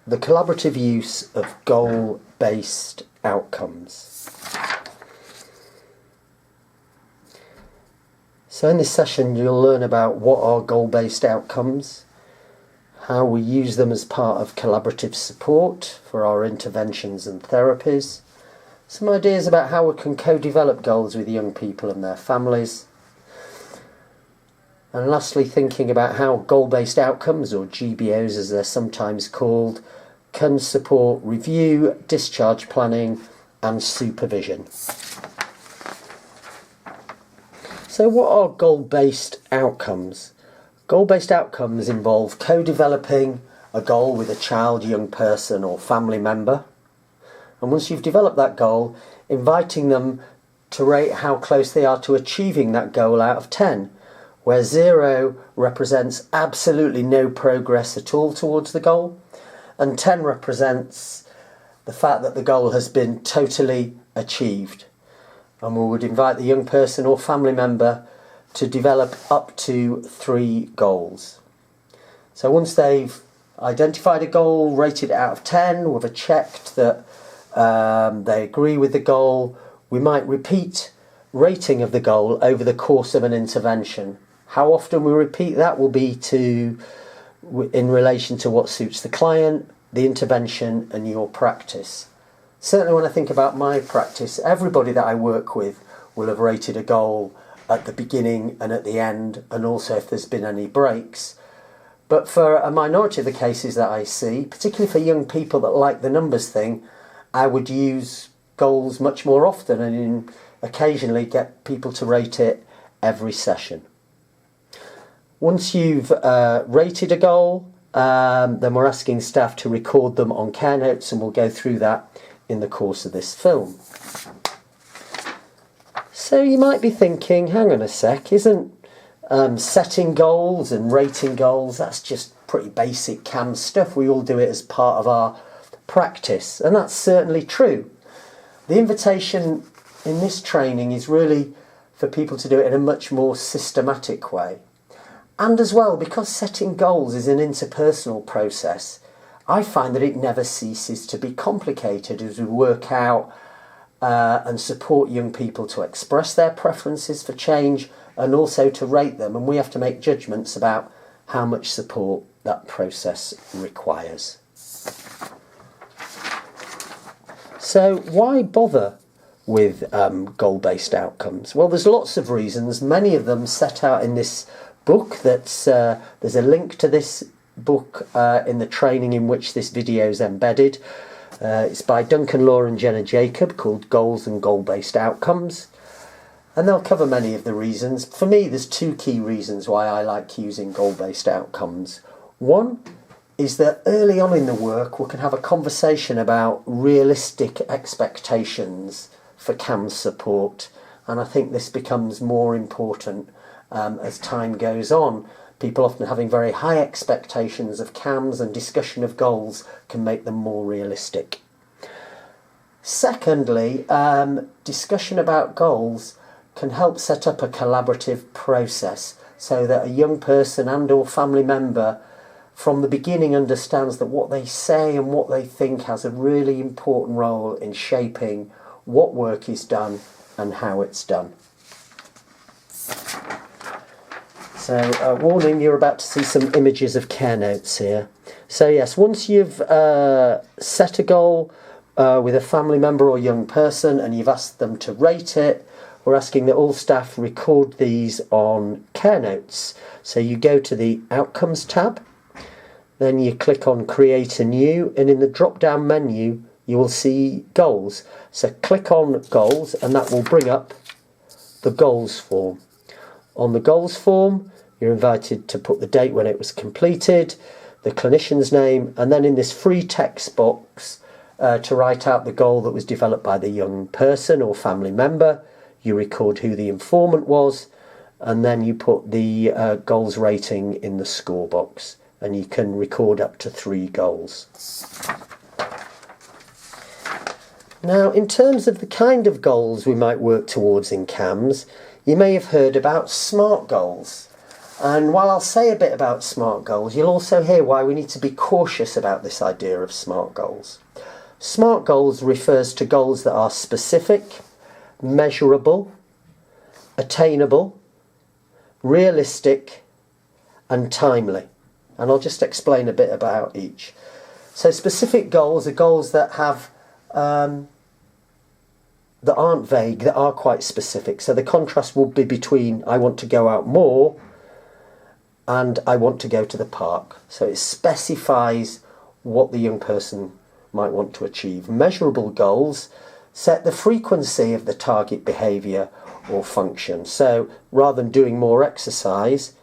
the collaborative use of goal-based outcomes. So in this session you'll learn about what are goal-based outcomes, how we use them as part of collaborative support for our interventions and therapies, some ideas about how we can co-develop goals with young people and their families, and lastly thinking about how goal-based outcomes, or GBOs as they're sometimes called, can support review, discharge planning and supervision. So what are goal-based outcomes? Goal-based outcomes involve co-developing a goal with a child, young person or family member. And once you've developed that goal, inviting them to rate how close they are to achieving that goal out of 10, where 0 represents absolutely no progress at all towards the goal, and 10 represents the fact that the goal has been totally achieved. And we would invite the young person or family member to develop up to 3 goals. So once they've identified a goal, rated it out of 10, we've checked that they agree with the goal, we might repeat rating of the goal over the course of an intervention. How often we repeat that will be in relation to what suits the client, the intervention and your practice. Certainly when I think about my practice, everybody that I work with will have rated a goal at the beginning and at the end, and also if there's been any breaks. But for a minority of the cases that I see, particularly for young people that like the numbers thing, I would use goals much more often and occasionally get people to rate it every session. Once you've rated a goal, then we're asking staff to record them on care notes, and we'll go through that in the course of this film. So you might be thinking, hang on a sec, isn't setting goals and rating goals, that's just pretty basic CAMHS stuff, we all do it as part of our practice, and that's certainly true. The invitation in this training is really for people to do it in a much more systematic way. And as well, because setting goals is an interpersonal process, I find that it never ceases to be complicated as we work out and support young people to express their preferences for change and also to rate them, and we have to make judgments about how much support that process requires. So why bother with goal-based outcomes? Well, there's lots of reasons, many of them set out in this book. There's a link to this book in the training in which this video is embedded. It's by Duncan Law and Jenna Jacob, called Goals and Goal-Based Outcomes, and they'll cover many of the reasons. For me, there's 2 key reasons why I like using goal-based outcomes. One is that early on in the work we can have a conversation about realistic expectations for CAMHS support, and I think this becomes more important as time goes on. People often having very high expectations of CAMHS, and discussion of goals can make them more realistic. Secondly, discussion about goals can help set up a collaborative process so that a young person and or family member from the beginning understands that what they say and what they think has a really important role in shaping what work is done and how it's done. So, warning, you're about to see some images of care notes here. So yes, once you've set a goal with a family member or young person and you've asked them to rate it, we're asking that all staff record these on care notes. So you go to the Outcomes tab, then you click on Create a New, and in the drop-down menu you will see Goals. So click on Goals and that will bring up the Goals form. On the Goals form, you're invited to put the date when it was completed, the clinician's name, and then in this free text box to write out the goal that was developed by the young person or family member. You record who the informant was, and then you put the goals rating in the score box, and you can record up to 3 goals. Now, in terms of the kind of goals we might work towards in CAMHS, you may have heard about SMART goals. And while I'll say a bit about SMART goals, you'll also hear why we need to be cautious about this idea of SMART goals. SMART goals refers to goals that are specific, measurable, attainable, realistic and timely. And I'll just explain a bit about each. So specific goals are goals that have that aren't vague, that are quite specific. So the contrast will be between I want to go out more and I want to go to the park. So it specifies what the young person might want to achieve. Measurable goals set the frequency of the target behaviour or function. So rather than doing more exercise,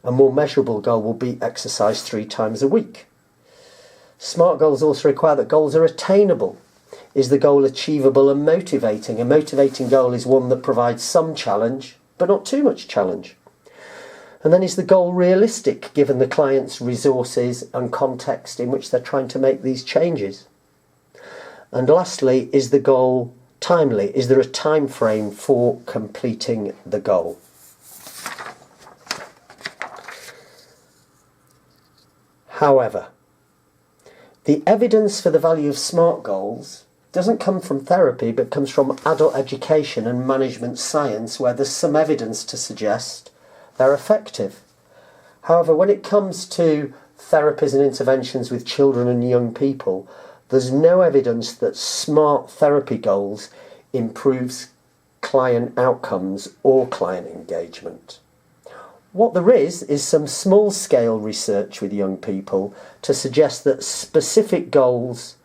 a more measurable goal will be exercise 3 times a week. SMART goals also require that goals are attainable. Is the goal achievable and motivating? A motivating goal is one that provides some challenge, but not too much challenge. And then is the goal realistic given the client's resources and context in which they're trying to make these changes? And lastly, is the goal timely? Is there a time frame for completing the goal? However, the evidence for the value of SMART goals doesn't come from therapy, but comes from adult education and management science, where there's some evidence to suggest they're effective. However, when it comes to therapies and interventions with children and young people, there's no evidence that SMART therapy goals improves client outcomes or client engagement. What there is some small-scale research with young people to suggest that specific goals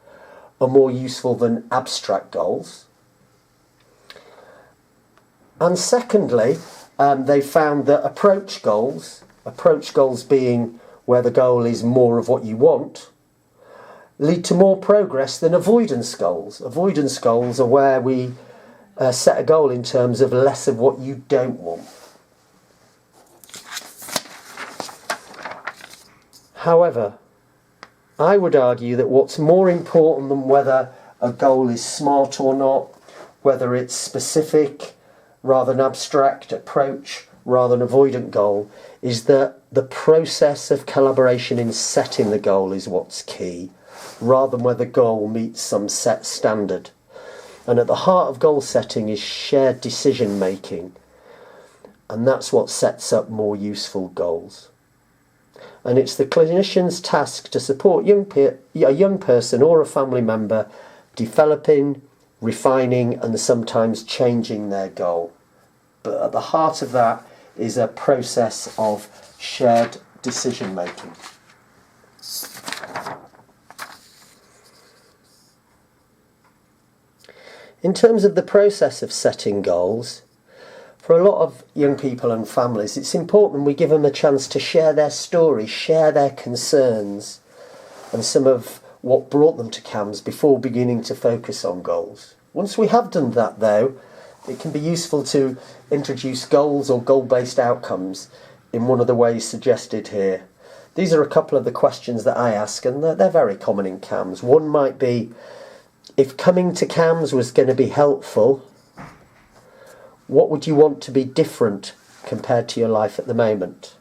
are more useful than abstract goals. And secondly, they found that approach goals being where the goal is more of what you want, lead to more progress than avoidance goals. Avoidance goals are where we set a goal in terms of less of what you don't want. However, I would argue that what's more important than whether a goal is SMART or not, whether it's specific rather than abstract, approach rather than avoidant goal, is that the process of collaboration in setting the goal is what's key, rather than whether the goal meets some set standard. And at the heart of goal setting is shared decision making, and that's what sets up more useful goals. And it's the clinician's task to support a young person or a family member developing, refining and sometimes changing their goal. But at the heart of that is a process of shared decision making. In terms of the process of setting goals, for a lot of young people and families, it's important we give them a chance to share their story, share their concerns and some of what brought them to CAMHS before beginning to focus on goals. Once we have done that though, it can be useful to introduce goals or goal-based outcomes in one of the ways suggested here. These are a couple of the questions that I ask, and they're very common in CAMHS. One might be, if coming to CAMHS was going to be helpful, what would you want to be different compared to your life at the moment?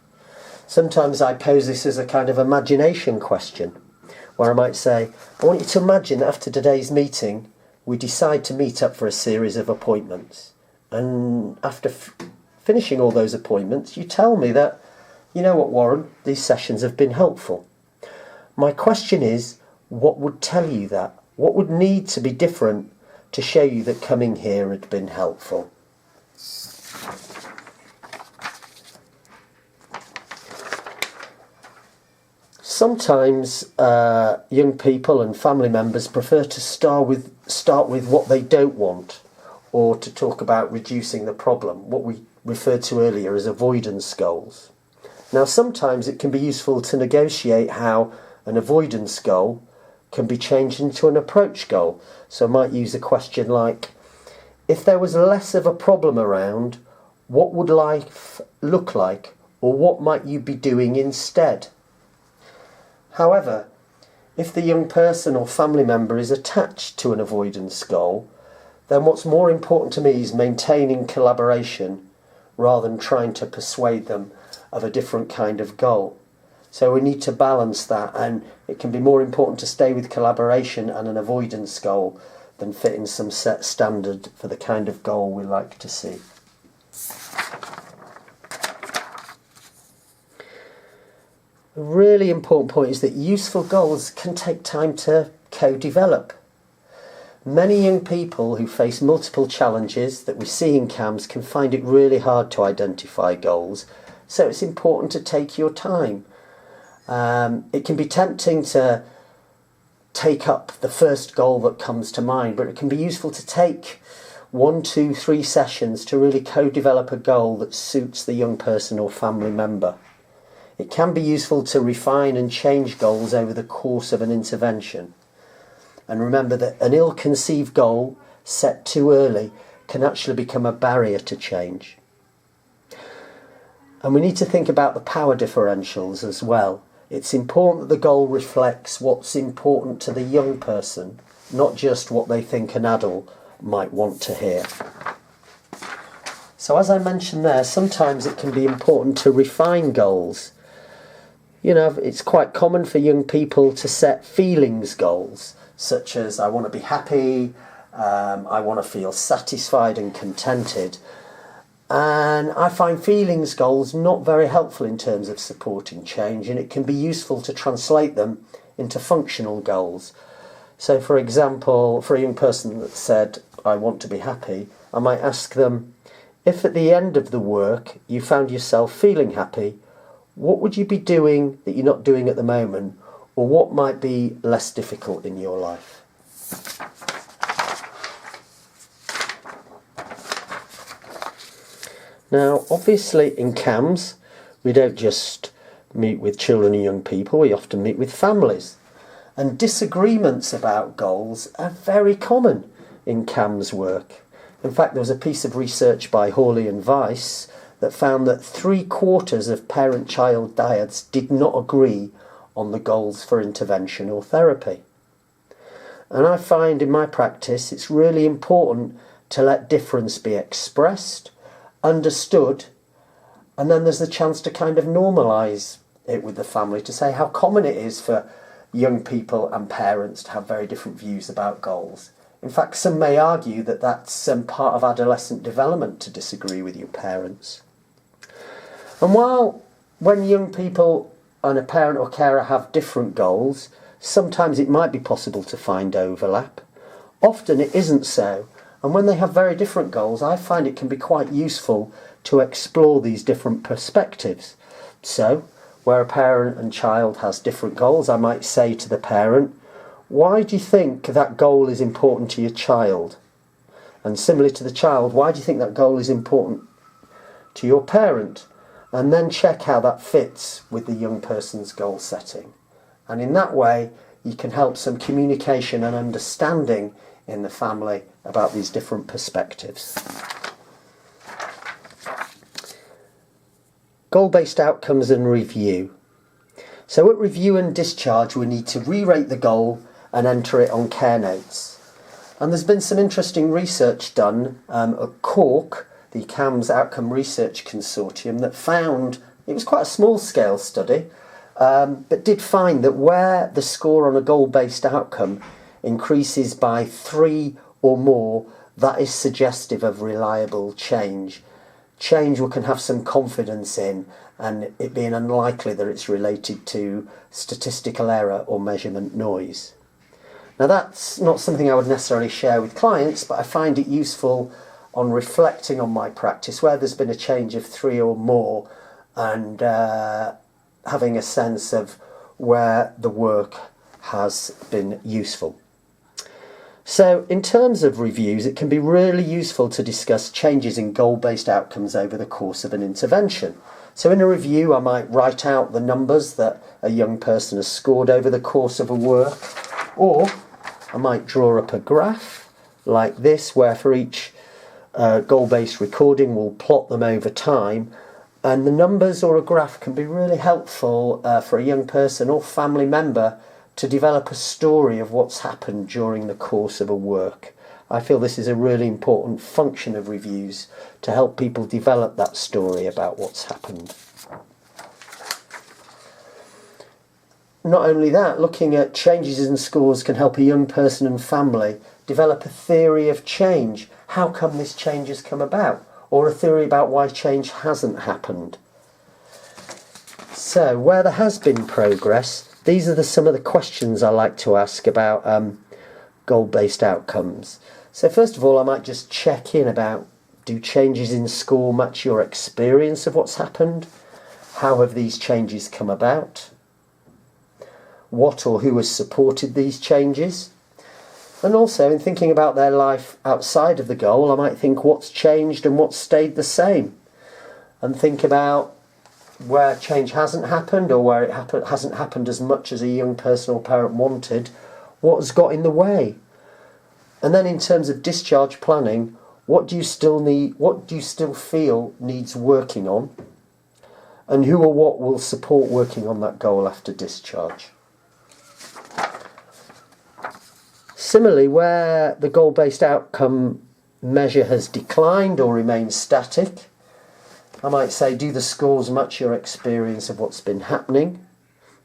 Sometimes I pose this as a kind of imagination question, where I might say, I want you to imagine that after today's meeting, we decide to meet up for a series of appointments. And after finishing all those appointments, you tell me that, you know what, Warren, these sessions have been helpful. My question is, what would tell you that? What would need to be different to show you that coming here had been helpful? Sometimes young people and family members prefer to start with what they don't want, or to talk about reducing the problem, what we referred to earlier as avoidance goals. Now sometimes it can be useful to negotiate how an avoidance goal can be changed into an approach goal. So I might use a question like, if there was less of a problem around, what would life look like, or what might you be doing instead? However, if the young person or family member is attached to an avoidance goal, then what's more important to me is maintaining collaboration rather than trying to persuade them of a different kind of goal. So we need to balance that, and it can be more important to stay with collaboration and an avoidance goal than fitting some set standard for the kind of goal we like to see. A really important point is that useful goals can take time to co-develop. Many young people who face multiple challenges that we see in CAMHS can find it really hard to identify goals, so it's important to take your time. It can be tempting to take up the first goal that comes to mind, but it can be useful to take 1, 2, 3 sessions to really co-develop a goal that suits the young person or family member. It can be useful to refine and change goals over the course of an intervention. And remember that an ill-conceived goal set too early can actually become a barrier to change. And we need to think about the power differentials as well. It's important that the goal reflects what's important to the young person, not just what they think an adult might want to hear. So as I mentioned there, sometimes it can be important to refine goals. You know, it's quite common for young people to set feelings goals, such as I want to be happy, I want to feel satisfied and contented. And I find feelings goals not very helpful in terms of supporting change, and it can be useful to translate them into functional goals. So for example, for a young person that said, I want to be happy, I might ask them, if at the end of the work you found yourself feeling happy, what would you be doing that you're not doing at the moment, or what might be less difficult in your life? Now, obviously in CAMHS, we don't just meet with children and young people, we often meet with families. And disagreements about goals are very common in CAMHS work. In fact, there was a piece of research by Hawley and Weiss that found that 3/4 of parent-child dyads did not agree on the goals for intervention or therapy. And I find in my practice it's really important to let difference be expressed, understood, and then there's the chance to kind of normalise it with the family, to say how common it is for young people and parents to have very different views about goals. In fact, some may argue that that's part of adolescent development to disagree with your parents. And while when young people and a parent or carer have different goals, sometimes it might be possible to find overlap. Often it isn't so. And when they have very different goals, I find it can be quite useful to explore these different perspectives. So, where a parent and child has different goals, I might say to the parent, why do you think that goal is important to your child? And similarly to the child, why do you think that goal is important to your parent? And then check how that fits with the young person's goal setting. And in that way, you can help some communication and understanding in the family about these different perspectives. Goal-based outcomes and review. So at review and discharge, we need to re-rate the goal and enter it on care notes. And there's been some interesting research done at Cork, the CAMHS Outcome Research Consortium, that found, it was quite a small scale study, but did find that where the score on a goal-based outcome increases by 3 or more, that is suggestive of reliable change. Change we can have some confidence in, and it being unlikely that it's related to statistical error or measurement noise. Now that's not something I would necessarily share with clients, but I find it useful on reflecting on my practice where there's been a change of 3 or more, and having a sense of where the work has been useful. So in terms of reviews, it can be really useful to discuss changes in goal-based outcomes over the course of an intervention. So in a review, I might write out the numbers that a young person has scored over the course of a work, or I might draw up a graph like this, where for each goal-based recording we'll plot them over time, and the numbers or a graph can be really helpful for a young person or family member to develop a story of what's happened during the course of a work. I feel this is a really important function of reviews, to help people develop that story about what's happened. not only that, looking at changes in scores can help a young person and family develop a theory of change. How come this change has come about? Or a theory about why change hasn't happened. So, where there has been progress, these are some of the questions I like to ask about goal-based outcomes. So first of all, I might just check in about, do changes in score match your experience of what's happened? How have these changes come about? What or who has supported these changes? And also, in thinking about their life outside of the goal, I might think what's changed and what's stayed the same. And think about where change hasn't happened, or where it hasn't happened as much as a young person or parent wanted, what has got in the way? And then in terms of discharge planning, what do you still feel needs working on? And who or what will support working on that goal after discharge? Similarly, where the goal-based outcome measure has declined or remained static, I might say, do the scores match your experience of what's been happening?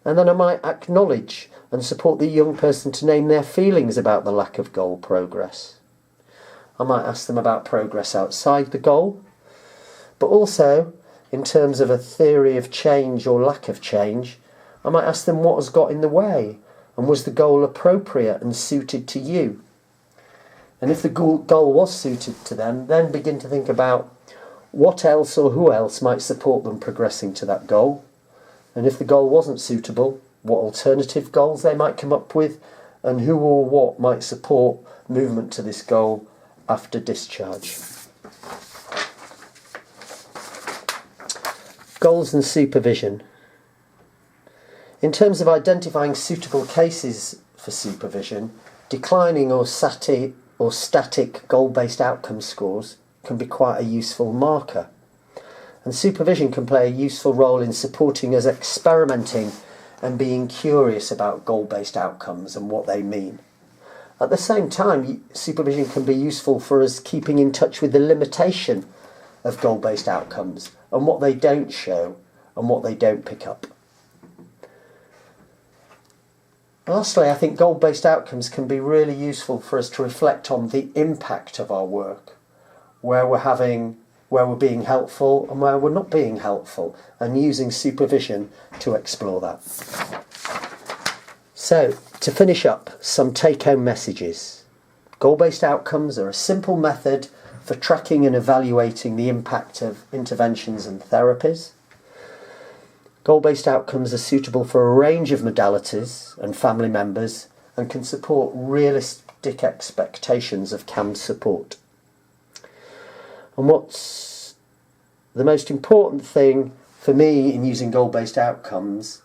And then I might acknowledge and support the young person to name their feelings about the lack of goal progress. I might ask them about progress outside the goal, but also, in terms of a theory of change or lack of change, I might ask them what has got in the way, and was the goal appropriate and suited to you? And if the goal was suited to them, then begin to think about what else or who else might support them progressing to that goal. And if the goal wasn't suitable, what alternative goals they might come up with, and who or what might support movement to this goal after discharge. Goals and supervision. In terms of identifying suitable cases for supervision, declining or static goal-based outcome scores can be quite a useful marker. And supervision can play a useful role in supporting us experimenting and being curious about goal-based outcomes and what they mean. At the same time, supervision can be useful for us keeping in touch with the limitation of goal-based outcomes and what they don't show and what they don't pick up. Lastly, I think goal-based outcomes can be really useful for us to reflect on the impact of our work, where we're being helpful and where we're not being helpful, and using supervision to explore that. So, to finish up, some take-home messages. Goal-based outcomes are a simple method for tracking and evaluating the impact of interventions and therapies. Goal-based outcomes are suitable for a range of modalities and family members and can support realistic expectations of CAMHS support. And what's the most important thing for me in using goal-based outcomes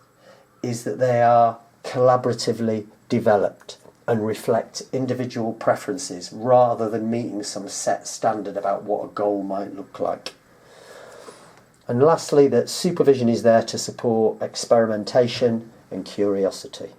is that they are collaboratively developed and reflect individual preferences rather than meeting some set standard about what a goal might look like. And lastly, that supervision is there to support experimentation and curiosity.